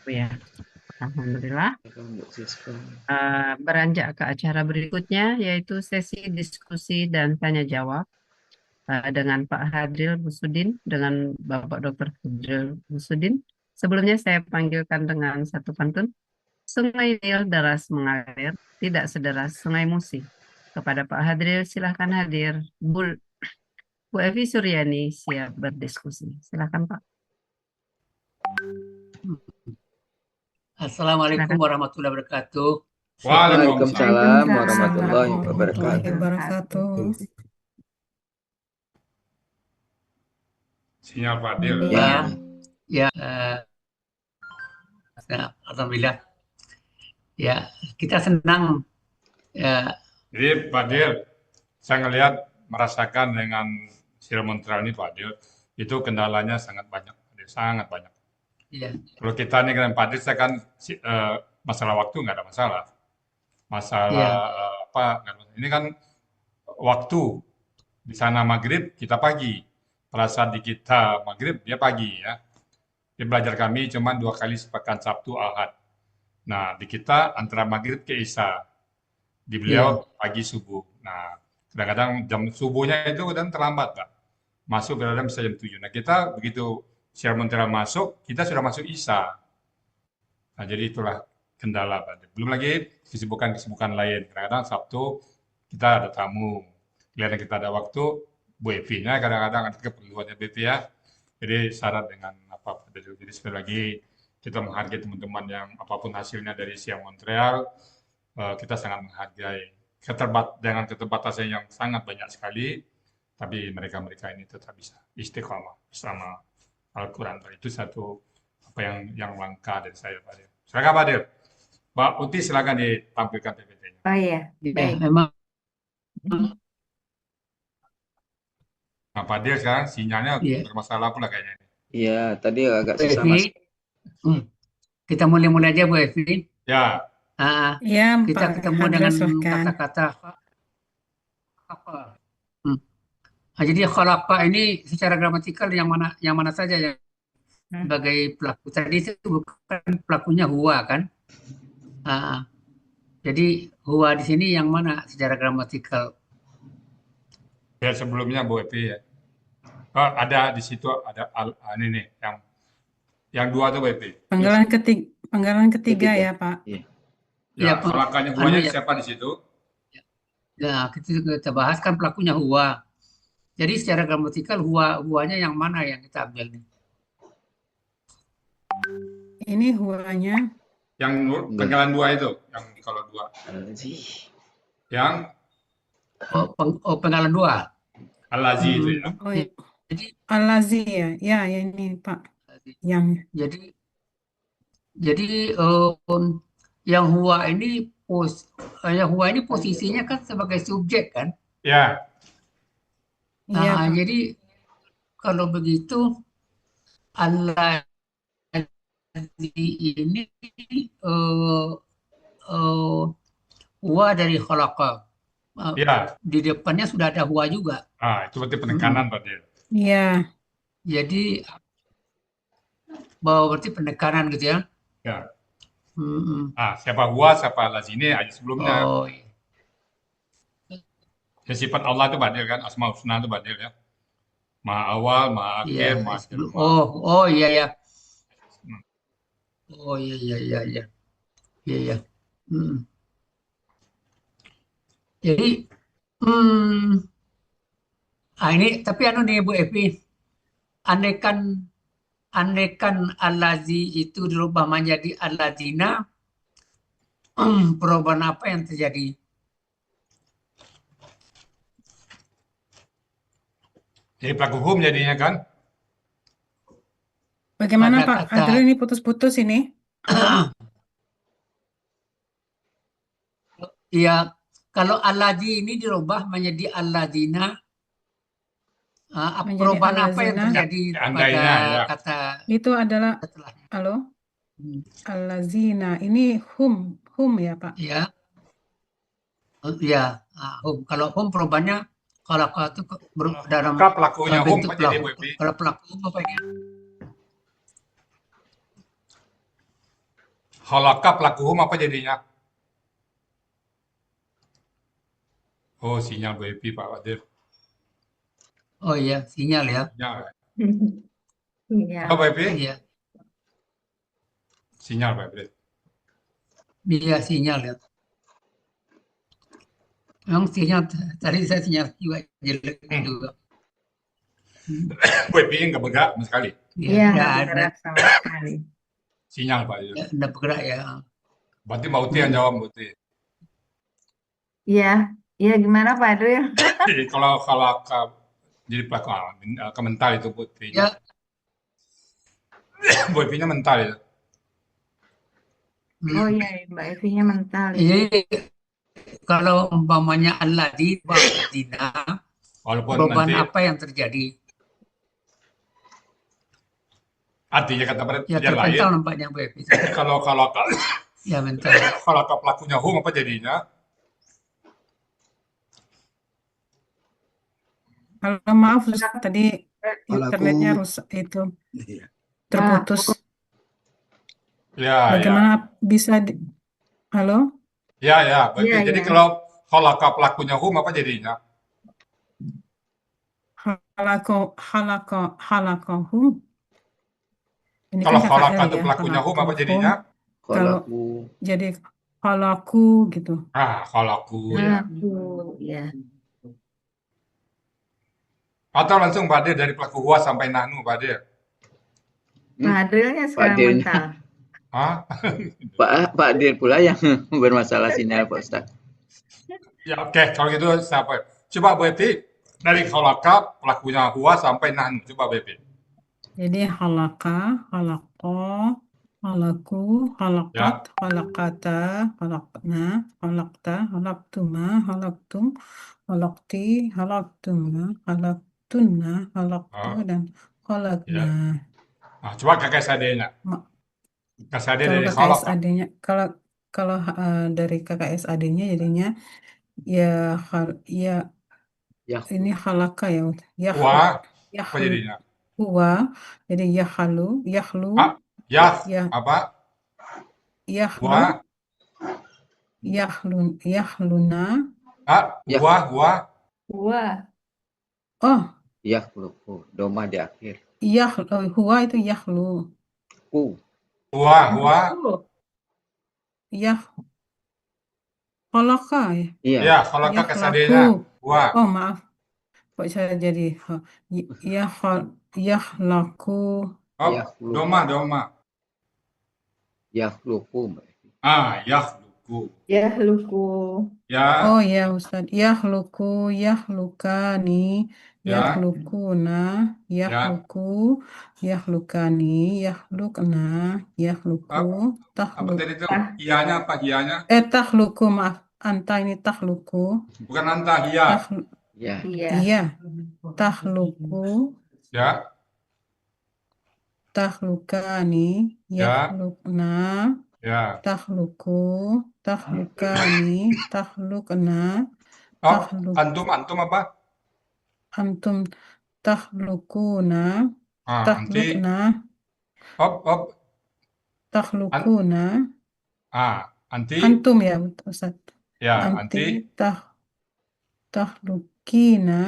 Ya, Alhamdulillah. Mbak Siska. Beranjak ke acara berikutnya, yaitu sesi diskusi dan tanya jawab dengan Pak Hadril Busudin, dengan Bapak Dr. Hadril Busudin. Sebelumnya saya panggilkan dengan satu pantun. Sungai Nil deras mengalir, tidak sederas Sungai Musi. Kepada Pak Hadril, silahkan hadir. Bu Evi Suryani siap berdiskusi. Silahkan Pak. Assalamualaikum Silahkan. warahmatullahi wabarakatuh. Waalaikumsalam Waalaikumsalam warahmatullahi warahmatullahi wabarakatuh. wabarakatuh. Sinyal Fadil. Ya, Ya, ya, alhamdulillah. Ya, kita senang. Ya, Jadi Fadil, saya ngelihat merasakan dengan Montreal ini Fadil, itu kendalanya sangat banyak, Fadil, sangat banyak. ya, Kalau kita nih dengan Fadil, saya kan masalah waktu nggak ada masalah. Masalah ya, apa? Nggak ada masalah. Ini kan waktu di sana maghrib, kita pagi. Pada saat di kita maghrib, dia pagi ya. Dia belajar kami cuma 2 kali sepekan, Sabtu, Ahad. Nah, di kita antara maghrib ke Isya. Di ya, beliau pagi subuh. Nah, kadang-kadang jam subuhnya itu kadang terlambat, Pak. Masuk kadang bisa jam 7. Nah, kita begitu siar Montreal masuk, kita sudah masuk Isya. Nah, jadi itulah kendala, Pak. Belum lagi kesibukan-kesibukan lain. Kadang-kadang Sabtu kita ada tamu. Kelihatan kita ada waktu, Bu Evi-nya kadang-kadang ada keperluannya Bu Evi ya. Jadi syarat dengan apa. Jadi sekali lagi kita menghargai teman-teman yang apapun hasilnya dari Siang Montreal, kita sangat menghargai dengan keterbatasan yang sangat banyak sekali, tapi mereka-mereka ini tetap bisa istiqomah bersama Al-Quran. Itu satu apa yang langka dari saya, Pak Dir. Silakan Pak Dir. Mbak Uti silakan ditampilkan PPT-nya. Oh iya, ya, baik. memang Nah, Pak Dir sekarang sinyalnya ya, bermasalah pula kayaknya. ya tadi agak Bu susah Evi, Mas. kita mulai aja Bu Evi. Ya, Ya, Kita Pak ketemu Hadra dengan silahkan. kata-kata apa? Nah, jadi khalaqa ini secara gramatikal yang mana saja ya sebagai pelaku. Tadi itu bukan pelakunya huwa kan? Ah, jadi huwa di sini yang mana secara gramatikal? ya sebelumnya Bu Evi ya. Oh, ada di situ ada ini nih yang dua tuh Bu Evi. Yes, Penggalan ketiga ketiga. ya, Pak. Iya. Ya, Ya, kalakanya anu huanya ya, siapa di situ? ya kita bahas kan pelakunya huwa. Jadi secara gramatikal huwanya yang mana yang kita ambil nih? Ini huanya Yang Enggak. pangkalan dua itu, yang kalau dua. Sih. Yang Penggalan dua. Al-Lazi itu ya. oh Ya, jadi Al-Lazi ya. Ya, ini Pak. Yang jadi yang huwa ini yang huwa ini posisinya kan sebagai subjek kan? Ya, iya, Pak. Jadi kalau begitu Allah ini eh eh, huwa dari khalaqa. ya. Di depannya sudah ada huwa juga. Itu berarti penekanan tadi. Iya. Jadi bahwa berarti penekanan gitu ya. Ya. Mm-mm. Siapa huwa, siapa Al-Lazi ini aja sebelumnya. Oh, iya. Ya, sifat Allah itu badil kan, Asmaul Husna itu badil ya. Maha awal, maha Iya, akhir, maha akhir. oh iya ya. Oh iya iya iya iya. Iya iya. Mm. Jadi hmm, ini tapi anu nih Bu Evi, andaikan andaikan allazi itu dirubah menjadi alladzina, perubahan apa yang terjadi? Jadi pelaku hukum jadinya kan. Bagaimana Pada Pak kata Hadril ini putus-putus ini? Halo? ya kalau allazi ini dirubah menjadi alladzina, Menjadi perubahan apa yang Al-Lazina. terjadi pada Andainya ya. kata Itu adalah setelahnya? halo? Hmm, Al-Lazina. Ini hum ya, Pak. Ya, ya. Kalau hum perubahannya kalau itu dalam Maka pelakunya hukum bentuk apa jadi pelaku. Bu Evi? Kalau pelaku apa ini? Khalaqah pelaku hum apa jadinya? Oh, sinyal Bu Epi, Pak Fadil. Oh iya, sinyal ya. Sinyal. Iya. Apa, Bu Epi? Iya, Sinyal, Pak Fadil. dia sinyal ya. Memang sinyal tadi saya sinyal juga jelek juga. Bu Epi nggak bergerak sama sekali. Iya, Iya, nggak nggak ada, bergerak sama sekali. Sinyal, Pak Fadil. nggak bergerak ya. Berarti Mbak Uti yang jawab, Mbak Uti. Iya, iya gimana Pak Adril? Jadi kalau jadi pelaku ke mental itu Bu Epi. Ya, Bu Epinya mental ya. Oh iya, Mbak Evinya mental ya. jadi kalau umpamanya alladzi wa'adina, Walaupun beban nanti apa yang terjadi? artinya kata Ya yang lain. terpental nampaknya Bu Epi. Kalau Ya mental. pelakunya hum apa jadinya? Kalau maaf Ustaz, tadi internetnya rusak itu terputus. Ya, ya. Bagaimana bisa Halo? Ya, ya. Berarti Iya, jadi iya. kalau khalaqa pelakunya hum apa jadinya? Halaqahum. Ini Kalau kan khalaqa KKL itu ya, pelakunya hum apa halaqahum. jadinya? Kalau Khalaqu. jadi halaku gitu. Khalaqu ya. Aku, ya. Atau langsung Pak Ade dari pelaku huwa sampai nahnu Pak Ade. Pak Adrilnya sekarang Adrilnya. mental. Hah? Pak Dir pula yang bermasalah sinyal Pak Ustaz. Ya oke, kalau gitu siapa? Coba Bu Epi dari khalaqa pelakunya huwa sampai nahnu. Coba Bu Epi. Jadi halaqa, halaqa, halaku, halaqat, halaqata, halaqna, halaqta, halaqtuma, halaqtum, halaqti, halaqtuma, halaqtunna, halaqtu, dan halaqna. Nah, coba KKSAD-nya. KKSAD Kalau dari khalaqa. KKSAD-nya, kalau dari KKSAD-nya jadinya ya Ya. ini halaka ya. Huwa apa jadinya? Huwa, jadi yahlu, Apa? yahlu, Huwa. yahluna. Huwa. Wah, Oh, Yakhluqu. Doma di akhir. huwa itu yahlu. Huwa. Halaka ya. Iya. Ya, khalaqa KKSAD-nya. Huwa. Oh, maaf. Kok saya jadi yahlaku. Oh, Yakhluqu. doma. Yakhluqu. Yakhluqu. ya luku. Ya, Oh ya Ustaz, yahluku, yahlukani, Ya. yahlukuna, yahluku, yahlukani, yahlukna, yahluku, apa tadi itu? Iyanya apa? Iyanya? tahluku, maaf, anta ini tahluku, Bukan anta, iya. Ya. Iya. iya, tahluku, Ya, tahlukani, Ya. yahlukna, ya. tahluku, tahlukani, tahlukna, Oh, antum apa? antum tahlukuna, Anti. tahlukna, Op. tahlukuna, Anti. antum ya Ustaz. Ya, Anti anti. tahlukina,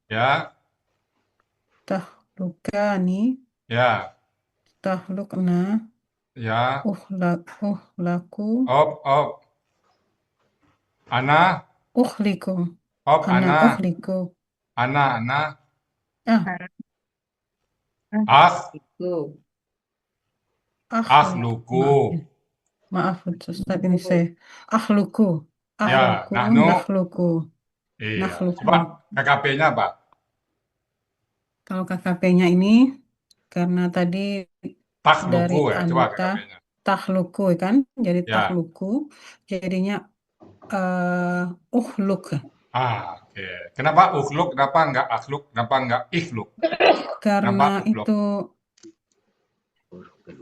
Ya, tahlukani, ya. tahlukna, Ya. uhlaku, Op. Ana. uhliku, Op, ana ana. uhliku. Ana. Itu. Akhluku. Maaf Ustaz, ini saya ahluku, Ya, nahnu. nakhluku. Iya. Nakhluku. Coba KKP-nya apa? Kalau KKP-nya ini karena tadi dari Takhluku ya, coba anta KKP-nya. tahluku kan, jadi Ya. tahluku, jadinya uhluk. Oke. Kenapa ukhluk? Kenapa enggak akhluk? Kenapa enggak ikhluk? Karena Kenapa uhluk? itu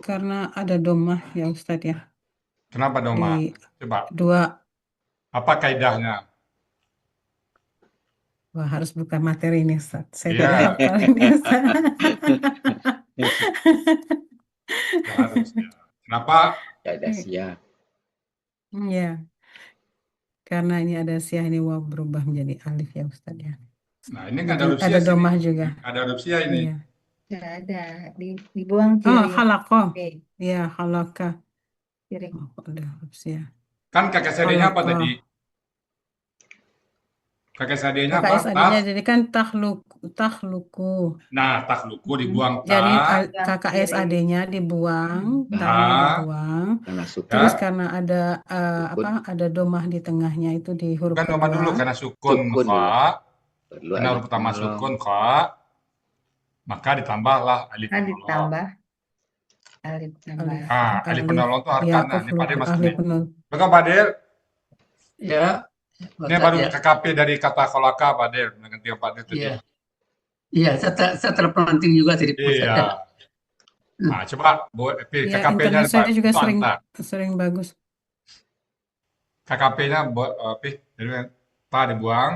karena ada domah ya Ustadz ya. Kenapa doma? Di Coba. dua, Apa kaidahnya? wah harus buka materi ini Ustadz. Saya Iya. tidak hafal ini Ustadz. Ya, harus ya. Kenapa? Tidak ada sia. Ya, karena ini ada siah ini waw berubah menjadi alif ya Ustaz ya. Nah, ini nggak ada Jadi huruf ada sia sini. domah juga. Ada huruf sia ini. Iya. Tidak ada. Dibuang Oh, kiri. khalaqah. Oke, Iya, khalaqah. kiri. Oh, kok ada huruf siah. Kan kakak sadenya apa Khalaqah. tadi? Kakak sadenya apa? KKS adanya jadi kan takhluku. Nah, takhluku dibuang Jadi ta. KKS Kiri. adanya dibuang, Nah, tanya Ta. dibuang. karena sukun. Terus Ya. karena ada Sukun. ada domah di tengahnya itu di huruf Bukan domah dulu kedua. karena sukun Sukun kha. dulu. Perlu Karena huruf alif pertama penolong. sukun kha. Maka ditambahlah alif Kan penolong. ditambah alif tambah. Alif, Ah, alif alif. penolong itu Ya, harkana. Ini Pak Adil masuk alif nih. penolong. Bukan Pak Adil? Ya, Ini Ustaz baru ya. KKP dari kata kolaka Pak Adil. Ganti Pak Adil tadi. Iya. Iya, saya terpelanting juga tadi Ustaz ya. Iya. Nah, coba Ya, KKP-nya internet saya Pak. juga Itu anta. sering bagus. KKP-nya jadi ta dibuang.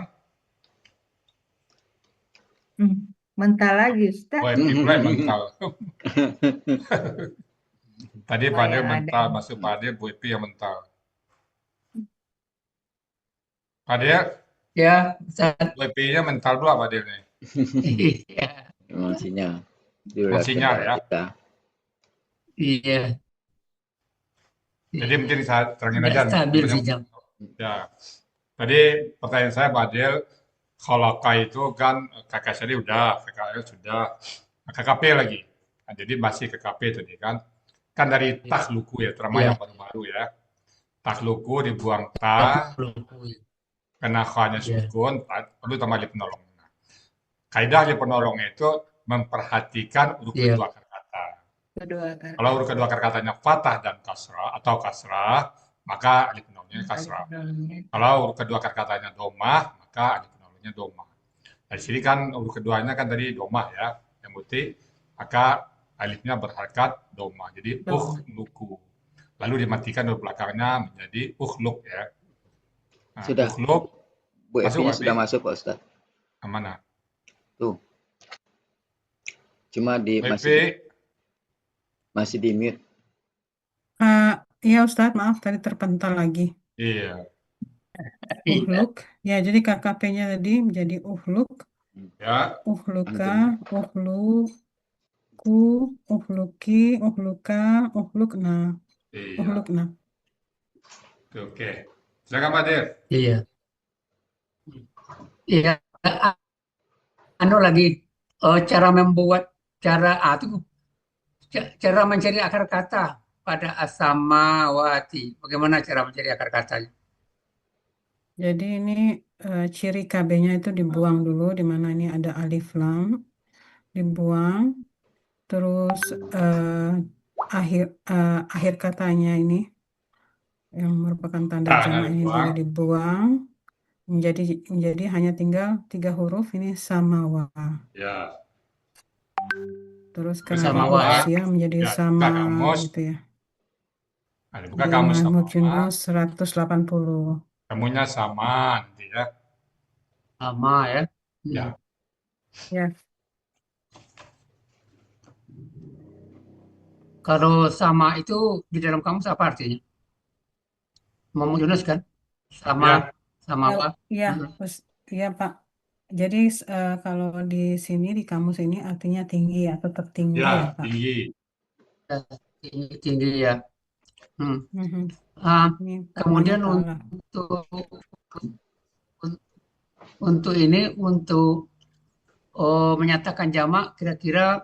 Mental lagi, Ustaz. Oh, pula yang mental. Tadi Oh, Pak Adil yang ada. mental, masuk Pak Adil, Bu Epi yang mental. Pak Adil, Ya, Ustaz. Bu Epi-nya mental dua Pak Adil nih. Iya. Memang sinyal. Di Memang luar sinyal kendali ya. kita. Iya. Jadi mungkin saya terangin Nggak aja. stabil Namanya- sih jam. Ya. Tadi pertanyaan saya Pak Adil, khalaqa itu kan kakak saya udah, KKL sudah, KKP lagi. Nah, jadi masih KKP tadi kan. Kan dari takhluku ya, terutama Iya. yang baru-baru ya. Takhluku dibuang ta, kena kha-nya Iya. sukun, perlu tambah alif penolong. Nah, kaidah alif penolongnya itu memperhatikan huruf Iya. kedua akar kata. Kedua kan. Kalau huruf kedua akar katanya fathah dan kasrah atau kasrah, maka alif penolongnya kasrah. Kalau huruf kedua akar katanya domah, maka alif penolongnya domah. Nah, di sini kan huruf keduanya kan tadi domah ya, yang putih, maka alifnya berharkat domah. Jadi ukhluku. Lalu dimatikan huruf belakangnya menjadi ukhluk ya. Nah, Sudah. ukhluk Bu Masuk, Epi-nya Pak sudah Epi? masuk Pak Ustaz. yang mana? Tuh. Cuma Bu masih Epi? di mute. Ya Ustadz, maaf tadi terpental lagi. Iya. Uhluk. Ya, jadi KKP-nya tadi menjadi uhluk. Ya. Uhluka, uhluku, uhluki, uhluka, uhlukna, Iya. uhlukna. Oke. Silakan Pak Dir. Iya. Iya. Anu lagi cara membuat cara mencari akar kata pada asamawati. Bagaimana cara mencari akar katanya? Jadi ini ciri KB-nya itu dibuang dulu, di mana ini ada alif lam, dibuang. Terus akhir katanya ini yang merupakan tanda Nah, jamak ini dibuang. juga dibuang. Menjadi hanya tinggal 3 huruf ini samawa. Ya. Terus karena ada Samawa, huruf ya. sia menjadi Ya, sama buka kamus. gitu ya. Nah, dibuka Di kamus Mahmud sama. Yunus 180. Kamunya sama nanti ya. Sama ya. Ya. Ya, Kalau sama itu di dalam kamus apa artinya? Mahmud Yunus kan? Sama, Ya. samawa. ya, ya Pak. Jadi kalau di sini di kamus ini artinya tinggi ya, tetap tinggi Ya, ya Pak. tinggi. Tinggi ya. Mhm. Ini Kemudian pokoknya untuk menyatakan jamak, kira-kira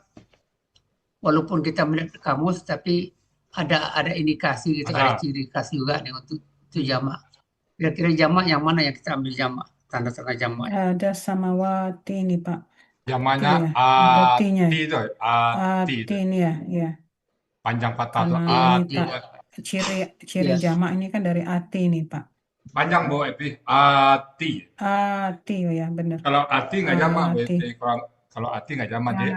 walaupun kita melihat kamus, tapi ada indikasi gitu, ada ciri khas juga nih untuk jamak. Kira-kira jamak yang mana yang kita ambil jamak, tanda-tanda jamak? ada samawati ini Pak. Jamaknya Iya, ada ati T-nya. itu. Ati itu. Ini ya. Panjang fathah tuh Karena ini ati. Pak, ciri jamak ini kan dari ati nih Pak. Panjang Bu Epi. Ati. Ati ya benar. Kalau ati nggak jamak Bu Ati. Epi. Kalau ati nggak jamak dia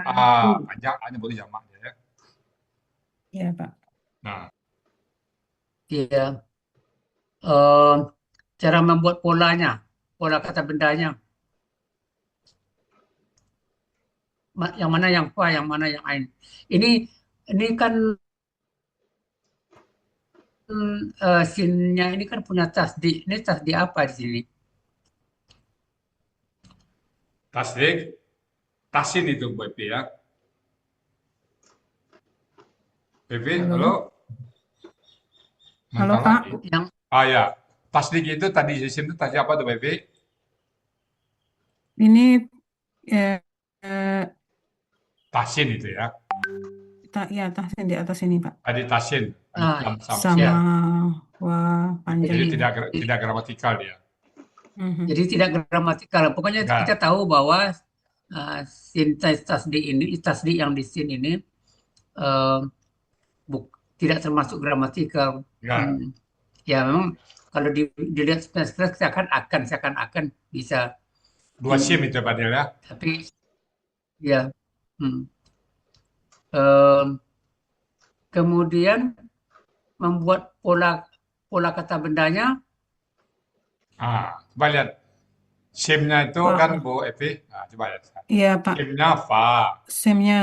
panjang A-nya boleh jamak ya. Iya Pak. Nah, Iya. Cara membuat polanya, pola kata bendanya. Yang mana yang fa, yang mana yang ain. Ini kan sinnya ini kan punya tasdik. Ini tasdik apa di sini? Tasdik, tasin itu Bu Epi ya. Epi, Halo. halo? Halo, Mentah Pak. lagi. Yang Ah ya, tasdik itu tadi di sini itu tasdik apa tuh Bu Epi? Ini eh, eh, Tasin itu ya. ya tahsin di atas ini, Pak. Tadi tasin, alif ah lam sama. Sama ya. panjang. Jadi Jadi tidak gramatikal dia. Mhm. jadi tidak gramatikal. Pokoknya Enggak. kita tahu bahwa sintaksis tasdik yang di sin ini eh, tidak termasuk gramatikal. Enggak. Ya memang kalau dilihat sekilas seakan-akan bisa. Dua sim itu Pak Dil ya. Tapi ya. Em, kemudian membuat pola kata bendanya. Coba lihat. Simnya itu Fa. kan Bu Epi. Nah, coba lihat. Iya, Pak. Simnya fa, Simnya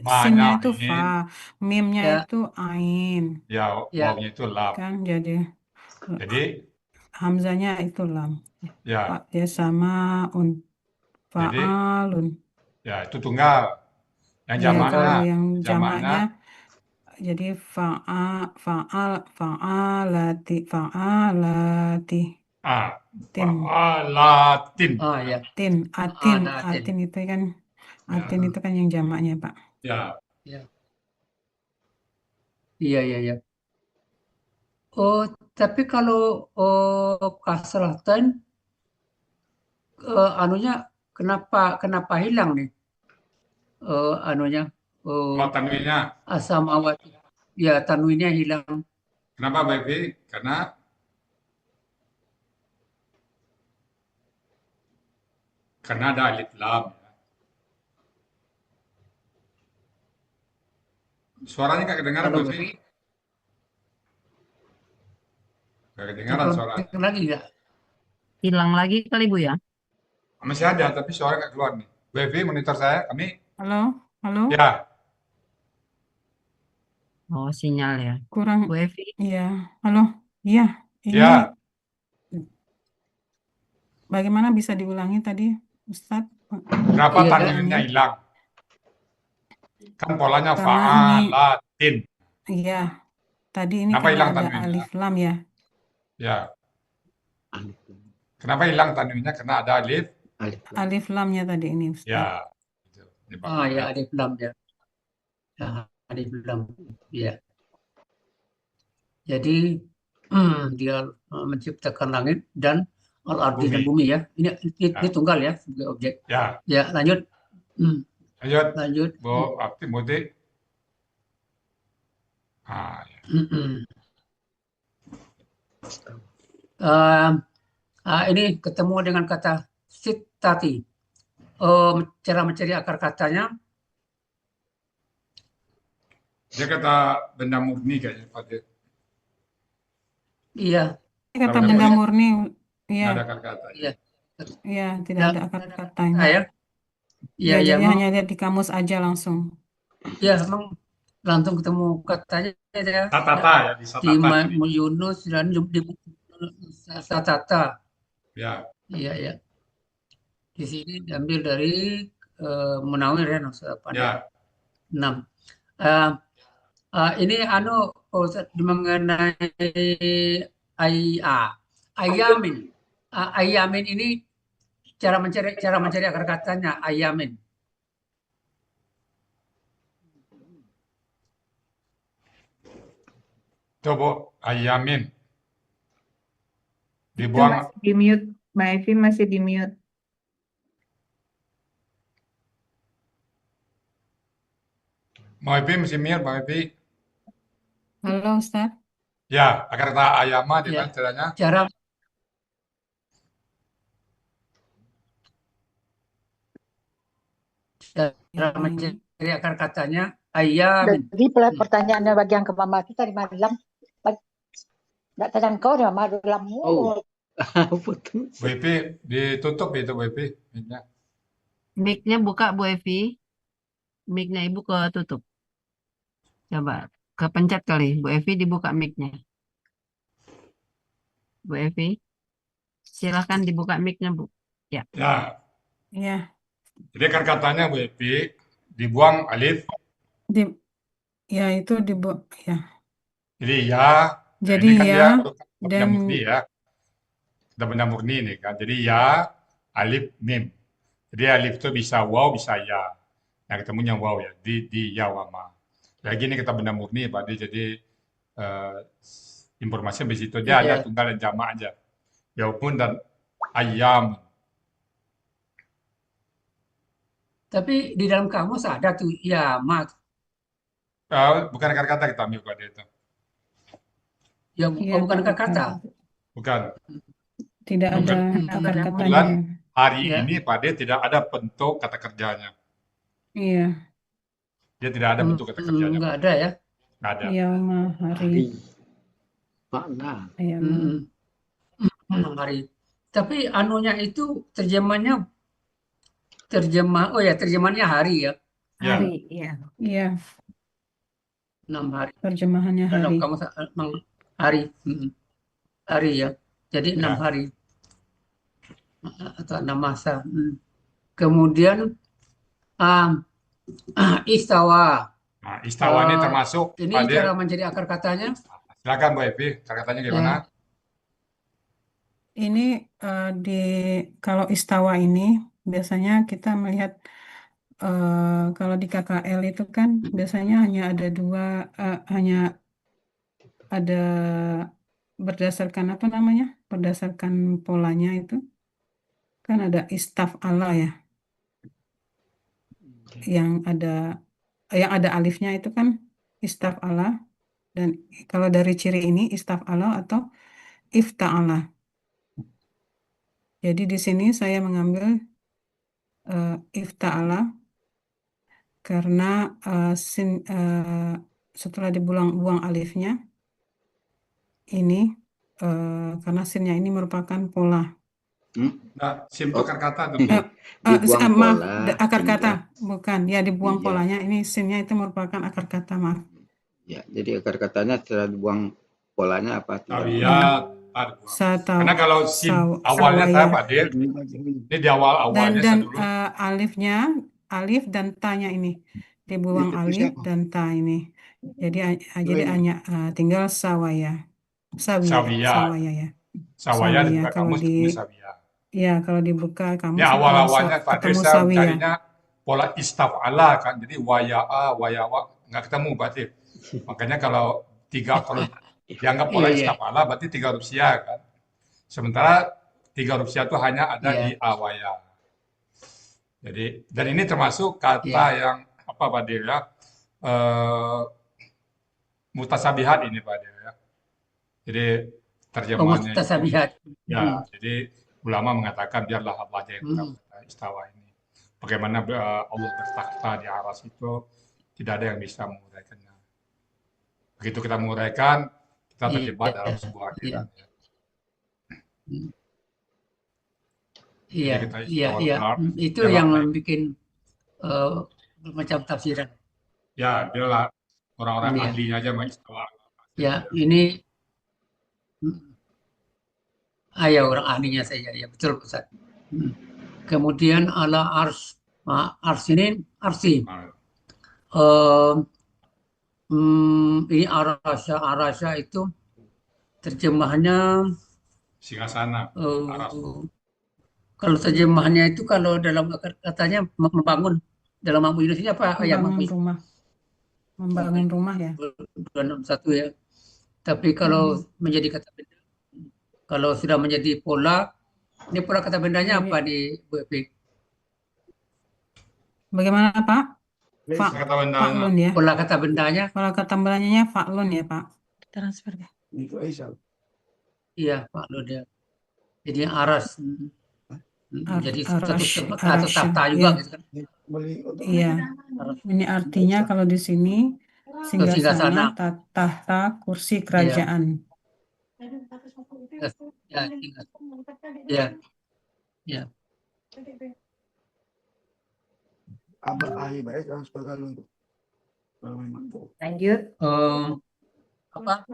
ma-nya simnya itu ain, fa, mimnya Ya. itu ain, ya Ya. wawunya itu lam. kan? Jadi Jadi hamzanya itu lam. ya, Pak, dia sama jadi fa'alun. ya itu tunggal. Yang Iya, kalau jamaknya, yang jamaknya jamaknya jadi fa'alati tin fa'alatin. Ya. tin Fa'alatin. atin itu kan Ya. atin itu kan yang jamaknya, Pak. Ya, Iya. Oh, tapi kalau kasrahatan anunya kenapa hilang nih? Anunya kalau tanwinnya. asamawati. Ya, tanwinnya hilang. Kenapa Bu Epi? Karena ada alif lam. Suaranya nggak kedengaran Bu Kalau Epi? Nggak kedengaran suaranya. lagi nggak? Hilang lagi kali Bu ya? Masih ada, tapi suara nggak keluar nih. Bu Epi, monitor saya, kami. Halo, Ya, Oh, sinyal ya. kurang. Bu Evi, Iya, halo. Iya, ini ya. bagaimana bisa diulangi tadi, Ustadz? Kenapa Iya, tanwinnya hilang? Kan polanya Karena ini- fa'alatin. Iya, tadi ini Kenapa karena hilang ada tanwinnya? alif lam ya. Ya. Kenapa hilang tanwinnya? Karena ada alif. Alif lamnya tadi ini, Ustadz. Ya. Itu penyebabnya. ya alif lam ya. Ya, alif lam. Ya. Jadi dia menciptakan langit dan al-ardi dan bumi ya. Ini tunggal ya sebagai objek. Ya. Ya, lanjut. Lanjut. Bu Abdi Muti. Ini ketemu dengan kata sitati. Cara mencari akar katanya. Dia kata benda murni kayaknya, Pak. Iya. Kata benda murni, Nggak ada iya, kata-kata. iya, tidak ada akar katanya. Ya. Iya, Iya, jadi memang. hanya lihat di kamus aja langsung. Iya, memang langsung ketemu katanya ya. Satata ya, di Satata. Di Yunus dan di Satata. Ya. Iya. Di sini diambil dari Munawir ya, Ya. 6. Ini mengenai ayamin. Ayamin ini cara mencari akar katanya ayamin. Coba ayamin. Itu Dibuang. masih di mute. Mbak Evi masih di mute. Mbak Evi masih mute, Mbak Evi. Halo, Ustadz. Ya, akar kata ayama di mana caranya? Cara mencari akar katanya ayamin. Jadi pertanyaannya bagi yang ke Mama kita di malam, nggak terjangkau di Mama dalam mulut. Bu Evi, ditutup itu Bu Evi. mic-nya buka Bu Evi. Mic-nya Ibu ketutup. Coba. Kepencet kali. Bu Evi dibuka mic-nya. Bu Evi, silakan dibuka mic-nya, Bu. Ya. Ya, Ya, jadi kan katanya Bu Epi dibuang alif, di, ya itu dibuang. Ya, jadi ya. Nah, jadi ini kan ya dia bukan benda dan murni ya, udah benda murni ini kan. Jadi ya, alif, mim. Jadi alif itu bisa waw, bisa ya. Nah, ketemunya waw ya, di ya wama. Lagi ini kata benda murni, Pak. Jadi eh, informasinya di situ dia hanya Iya. tunggal dan jamak aja. Yaupun dan ayam. Tapi di dalam kamus ada tuh ya mat. Bukan akar kata kita ambil pada itu. Ya, ya bukan Pak, akar kata. Bukan. tidak ada akar katanya. Kebetulan hari Ya. ini Pak D tidak ada bentuk kata kerjanya. Iya, Dia tidak ada bentuk kata kerjanya. Nggak Pak. ada ya. Nggak ada. yauma hari, Hari. Makna. ayam. Hari. Tapi anunya itu terjemahannya hari ya. Ya. Hari, ya. Iya, 6 hari. terjemahannya Dalam hari. kamus memang hari. Hari ya. Jadi 6 Ya. hari. Atau 6 masa. Kemudian istawa. Nah, istawa ini termasuk Ini Pak D. cara menjadi akar katanya. Silakan Bu Evi, akar katanya gimana? Ya. Ini kalau istawa ini biasanya kita melihat kalau di KKL itu kan biasanya hanya ada dua, hanya ada berdasarkan apa namanya? Berdasarkan polanya itu kan ada istaf Allah ya, yang ada alifnya itu kan istaf Allah, dan kalau dari ciri ini istaf Allah atau ifta'ala. Jadi di sini saya mengambil ifta'ala karena setelah dibuang alifnya ini karena sinnya ini merupakan pola. Nah, sim itu akar kata tuh. Dibuang Maaf, pola akar ini kata, ya. bukan ya dibuang Iya. polanya. Ini sinnya itu merupakan akar kata, maaf. Ya, jadi akar katanya setelah dibuang polanya apa tidak? Tawiyat. Karena kalau sim awalnya saya Pak D, ini di awal-awalnya saya dan dulu. alif dan tanya ini dibuang alif dan ta ini. Jadi hanya tinggal sawaya ya. Sawaya dibuka Kalau kamus ketemu Sawia. ya kalau dibuka kamu Ya awal-awalnya Pak D ketemu saya sawia. mencarinya pola istaf'ala kan. Jadi waya'a, wayawa nggak ketemu Pak D. Makanya kalau dianggap pola istaf'ala berarti 3 huruf sia kan. Sementara 3 huruf sia itu hanya ada di awaya. Jadi dan ini termasuk kata yang apa Pak D ya? Mutasabihat ini Pak D ya. Jadi terjemahannya Mutasabihat. Ya, jadi ulama mengatakan biarlah Allah aja yang tahu kata istawa ini. Bagaimana Allah bertakhta di aras itu tidak ada yang bisa menguraikannya. Begitu kita menguraikan, kita terjebak dalam sebuah akhirat. Iya. Itu biarlah yang baik. bikin macam tafsiran. Ya, biarlah orang-orang ahlinya aja mengistawa. Ya, ini ya orang ahlinya saja, ya betul Ustaz. Kemudian ala ars, ini arsi. Ini arasya itu terjemahannya Singasana. Kalau terjemahannya itu kalau dalam katanya membangun, dalam Mampu Indonesia apa? Membangun rumah ya. 261 ya. Tapi kalau menjadi kata benda, kalau sudah menjadi pola, ini pola kata bendanya apa di Bu Epi? Bagaimana Pak? Faklun ya. Pola kata bendanya? Pola kata bendanya faklun ya Pak. Transfer ya. Iya faklun ya. Jadi aras. Jadi satu tahta juga gitu kan. Iya. Ini artinya kalau di sini singgasana tahta kursi kerajaan. Ya. Lanjut. Apa?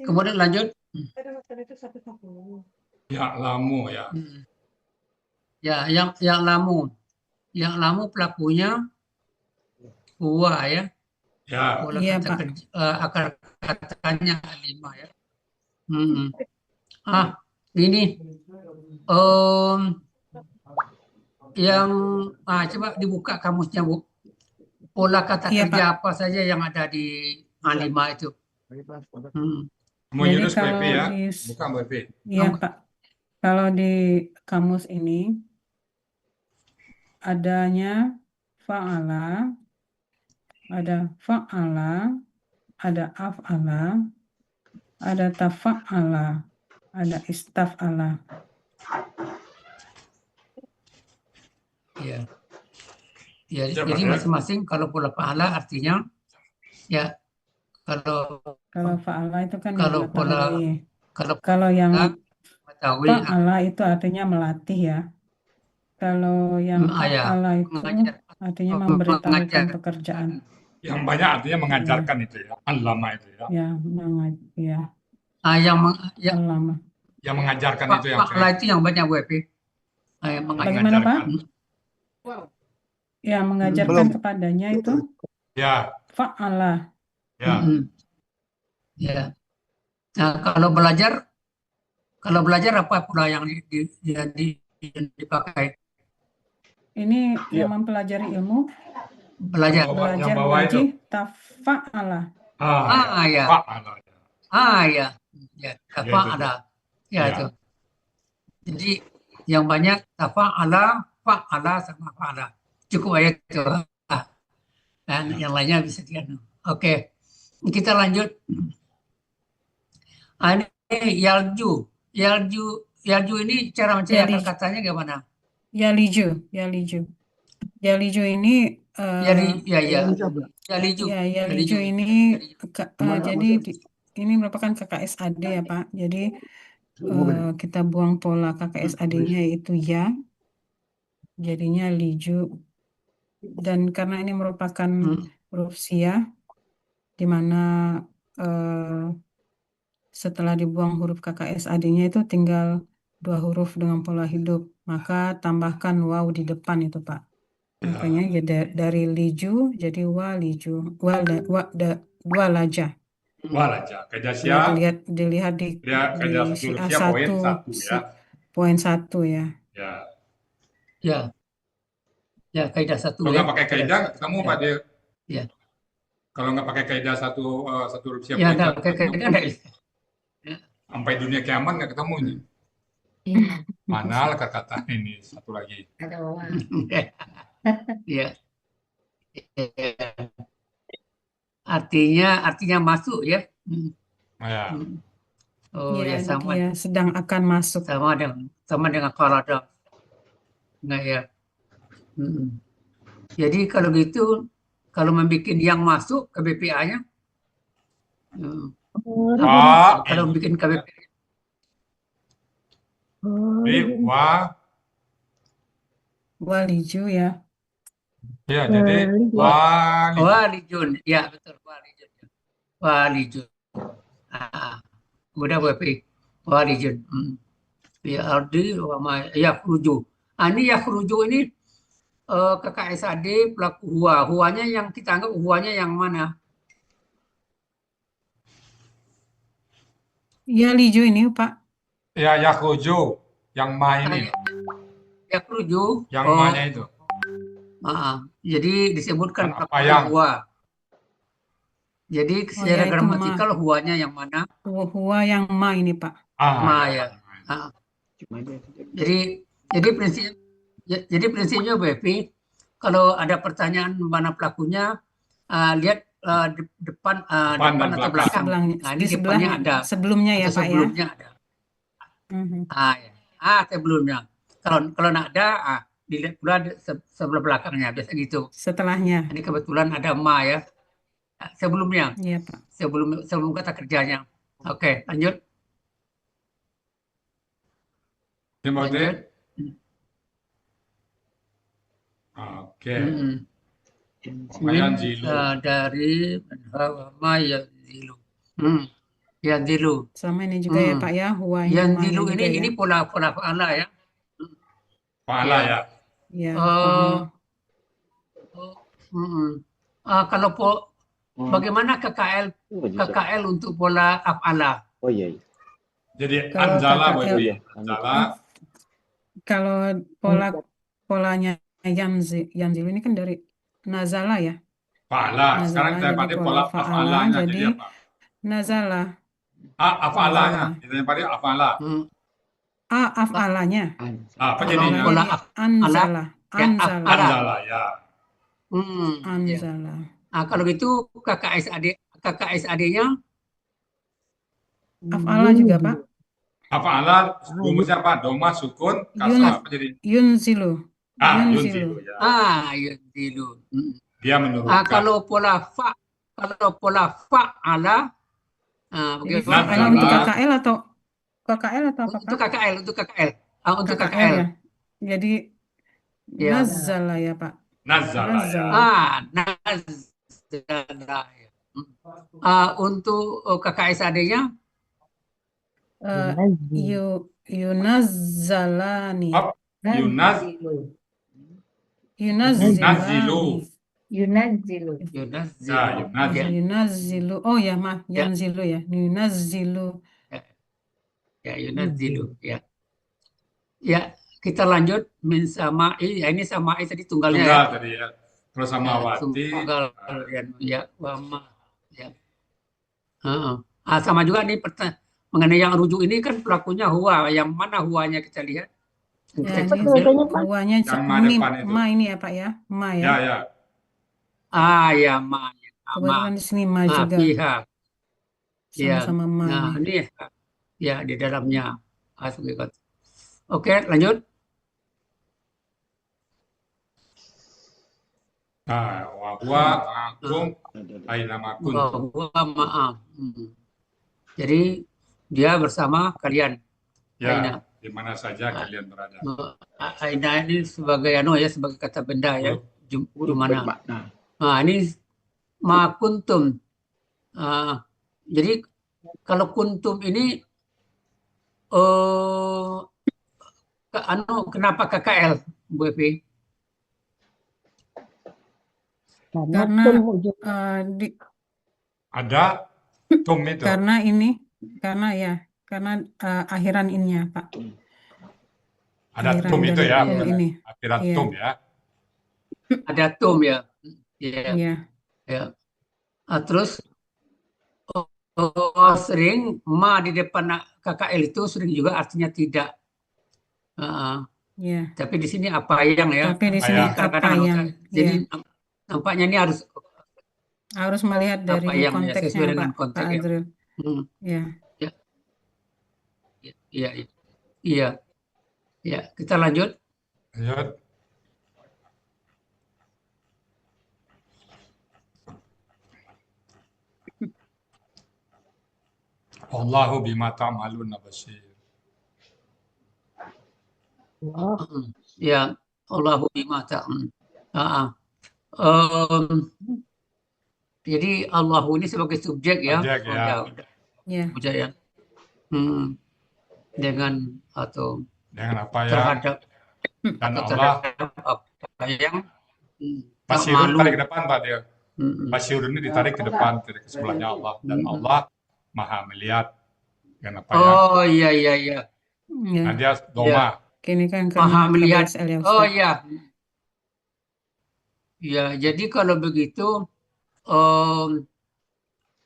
Kemudian lanjut. Ya lamu ya. Ya, yang lamu pelakunya huwa ya. Ya. Pola Iya, kata Pak. akar katanya 5 ya. Ini yang coba dibuka kamusnya, Bu. Pola kata Iya, kerja Pak. apa saja yang ada di A5 itu. Mau Jadi Yunus kalau BP ya. di Bukan BP. Iya, Pak. Kalau di kamus ini adanya fa'ala, ada fa'ala, ada af'ala, ada tafa'ala, ada istaf'ala. Ya. Ya, Siapa, jadi ya? masing-masing kalau pola fa'ala artinya ya Kalau fa'ala itu kan yang kalau pola mengetahui. Kalau yang mengetahui fa'ala itu artinya melatih ya. Kalau yang af'ala itu artinya memberitahukan pekerjaan. Yang banyak artinya mengajarkan itu ya. Al-lama itu ya. Ya, yang Yang mengajarkan itu yang fa'ala itu yang banyak Bu Epi. Bagaimana, Pak? Ya, mengajarkan Belum. kepadanya itu Ya. fa'ala. Ya. Ya. Nah, kalau belajar apa pula yang dipakai? Ini yang mempelajari ilmu. Belajar Yang bawah itu. Tafa'ala. Ya. Fa'ala. Ya. Ya, tafa'ala. Ya, itu. Jadi yang banyak tafa'ala, fa'ala sama fa'ala. Cukup aja itu. Dan yang lainnya bisa dianu. Oke. Kita lanjut. Ini Yalju ini cara mencari akar katanya gimana? Yaliju ini Yaliju ini jadi ini merupakan KKSAD ya Pak. Jadi kita buang pola KKSAD-nya yaitu ya, jadinya liju. Dan karena ini merupakan huruf siyah, di mana setelah dibuang huruf KKSAD-nya itu tinggal 2 huruf dengan pola hidup, maka tambahkan waw di depan itu Pak. Makanya ya dari liju jadi waliju, walaja. Walaja. Kejasya. Dilihat di Kejasya poin 1 ya. Ya. Ya, kaidah 1 Kalau nggak pakai kaidah, ketemu Pak Dir. Ya. Kalau nggak pakai kaidah satu huruf siap Ya, poin nggak 1. pakai kaidah. Sampai dunia kiamat nggak ketemu ini. Mana kata ini satu lagi. Ya. Artinya masuk ya. Ya. Oh ya, sama. Dia sedang akan masuk. Sama dengan qarada. Nah ya. Jadi kalau gitu, kalau membuat yang masuk ke BPA-nya, kalau bikin ke BPA. Jadi waliju ya. Ya, jadi walijun. Ya, betul. Walijun. Udah WP. Walijun. Ya, ardi wa yakhruju. Ini yakhruju ini KKSAD pelaku huwa. Huwanya yang kita anggap huwanya yang mana? Ya, liju ini Pak. Ya, yakhruju. Yang ma ini. Yakhruju. Yang ma-nya itu. Jadi disebutkan apa yang huwa. Jadi secara gramatikal huwanya yang mana? Huwa yang ma ini Pak. Ma ya. Jadi prinsipnya BP, kalau ada pertanyaan mana pelakunya, lihat depan atau belakang. Nah, ini depannya ada. Sebelumnya ya Pak ya. Sebelumnya ada. Sebelumnya. Kalau nggak ada, dilihat pula sebelah belakangnya, biasa gitu. Setelahnya. Ini kebetulan ada ma ya. Sebelumnya. Iya Pak. Sebelum kata kerjanya. Oke, lanjut. Lanjut. Oke. Lumayan zilu. dari ma yanzilu. Yanzilu. Sama ini juga ya Pak ya, huwanya ma'nya Yanzilu juga ya. ini pola fa'ala ya. Pahala Ya. ya. Ya, Eh, kalau bagaimana KKL untuk pola af'ala? Oh iya, iya. Jadi Kalau anjala Bu KKL, Evi. Anjala. kalau polanya yanzilu ini kan dari nazala ya. Fa'ala. Sekarang Nazala saya jadi pakai pola pola fa'ala af'alanya. Jadi jadi apa? nazala. Af'alanya. Nazala. Kita pakai af'ala. Af'alanya. Apa Kalau jadinya? pola Jadi af'ala, anzala. ya Anzala. af'ala. Anjala ya. Ya. Anzala. Kalau gitu KKSAD-nya Af'ala juga Pak. Af'ala rumusnya apa? Doma, sukun, kasrah. Apa jadi? Yunzilu. Yunzilu ya. yanzilu. Dia menurunkan. Kalau pola fa'ala, Jadi bagaimana? fa'ala untuk KKL atau apa Untuk Pak? KKL. Untuk KKL KKL. ya. Jadi Ya. nazala ya Pak. Nazala ya. Nazala. Untuk KKSAD-nya Yunazzalani. Yunazilu. Yunazzilu. Ya, Yunazzilu. Oh ya, maaf, yanzilu ya. Yunazzilu. Ya, yunazilu ya. Ya, kita lanjut min sama'i. Ya, ini sama'i tadi tunggalnya Tunggal ya. tadi ya. Terus sama wati. Tunggal ya, wama ya. Sama juga nih mengenai yang rujuk ini kan pelakunya huwa. Yang mana huwanya kita lihat? Ya, Kita ini ambil. huwanya Yang ma ini depan itu. ma ini ya Pak ya. Ma ya. Ya. Ya, ma. Kebetulan di sini ma juga. Pihak. Sama-sama ma. Nah, ini ya di dalamnya. Oke, lanjut. Wa huwa ma'akum aina ma kuntum. Wa maaf. Jadi dia bersama kalian. Ya, di mana saja kalian berada. Aina ini sebagai sebagai kata benda ya. Di mana? Ini ma kuntum. Jadi kalau kuntum ini kenapa KKL, Bu Evi? Karena ada tum itu. Karena akhiran ininya Pak. Ada Akhiran tum itu dari ya. tum ini. Akhiran Iya. tum ya. Ada tum ya. Iya. Ya. Terus sering ma di depan KKL itu sering juga artinya tidak. Iya. Tapi di sini apa yang ya? Tapi di sini apa yang? Jadi nampaknya ini harus melihat dari apa yang konteksnya sesuai dengan Pak konteks Adril. Iya. Kita lanjut. Allahu bima ta'maluna basir. Ya, Allahu bima ta'maluna. Jadi Allahu ini sebagai subjek ya. Subjek ya. Dengan apa ya? Terhadap dan Allah apa yang Basirun tarik ke depan Pak dia. Basirun ini ditarik ke depan ke sebelahnya Allah dan Allah Maha melihat dengan apa yang. Iya. Nah dia doma. Ini kan Maha melihat. Ya, Ya, jadi kalau begitu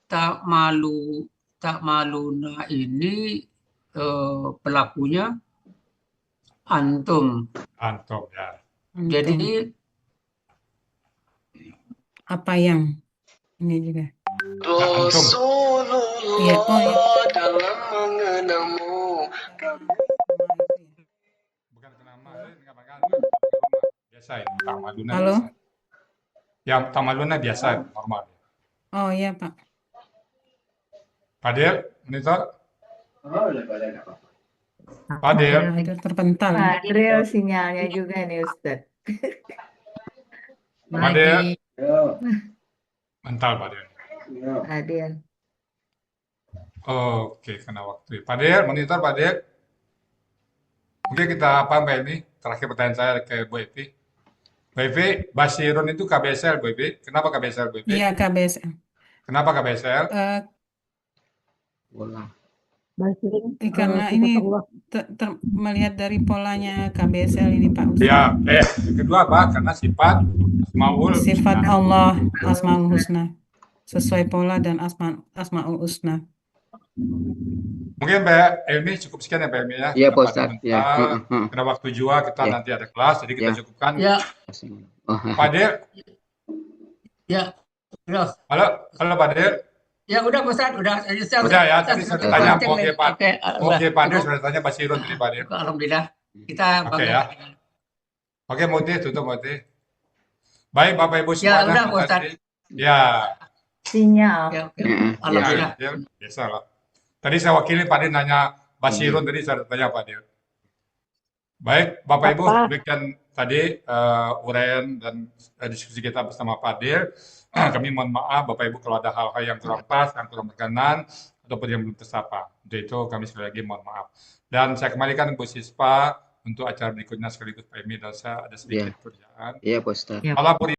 tak maluna ini pelakunya antum Ya. Jadi apa yang ini juga Rasulullah dalam mengenangmu. Bukan kenama, biasa ini tamaluna. Halo? Yang tamaluna biasa normal. Oh iya Pak. Padel, monitor. Padel. Terpental. Adril sinyalnya juga nih Ustadz. Padel. Mental Pak Del. Hadir. Oke, kena waktu. Pak Del, monitor Pak Del. Mungkin kita apa Mbak Emi? Terakhir pertanyaan saya ke Bu Evi. Bu Evi, Basirun itu KBSL Bu Evi. Kenapa KBSL Bu Evi? Iya, KBSL. Kenapa KBSL? Bola. Karena ini melihat dari polanya KBSL ini Pak Ustadz. Ya, yang kedua apa? Karena sifat Asmaul Sifat Husna. Allah Asmaul Husna. Sesuai pola dan Asmaul Husna. Mungkin Mbak Elmi cukup sekian ya Mbak Elmi ya. Iya Karena Pak pada Ustadz. Ya. bentar, karena waktu juga kita Ya. nanti ada kelas, jadi kita Ya. cukupkan. Ya, Pak Del, ya, udah, halo Pak Del. ya udah Ustaz, udah. Udah ya, tadi saya tanya, oke Pak. Oke Pak Del cukup. sudah tanya Basirun tadi Pak Del. Alhamdulillah, kita Oke bangga. ya. Oke Muti, tutup Muti. Baik Bapak Ibu Ya semuanya. udah Pak Ustaz. tadi. Ya, Sinyal. Ya, oke. Ya. Alhamdulillah. ya, biasa lah. Tadi saya wakili Pak Del nanya Basirun, tadi saya tanya Pak Del. Baik, Bapak Ibu, demikian tadi uraian dan diskusi kita bersama Pak Del. Kami mohon maaf Bapak Ibu kalau ada hal-hal yang kurang pas, yang kurang berkenan, ataupun yang belum tersapa. Untuk itu kami sekali lagi mohon maaf. Dan saya kembalikan Bu Sispa untuk acara berikutnya sekaligus Pak Emi dan saya ada sedikit kerjaan. Iya Pak Ustadz. Ya. Allah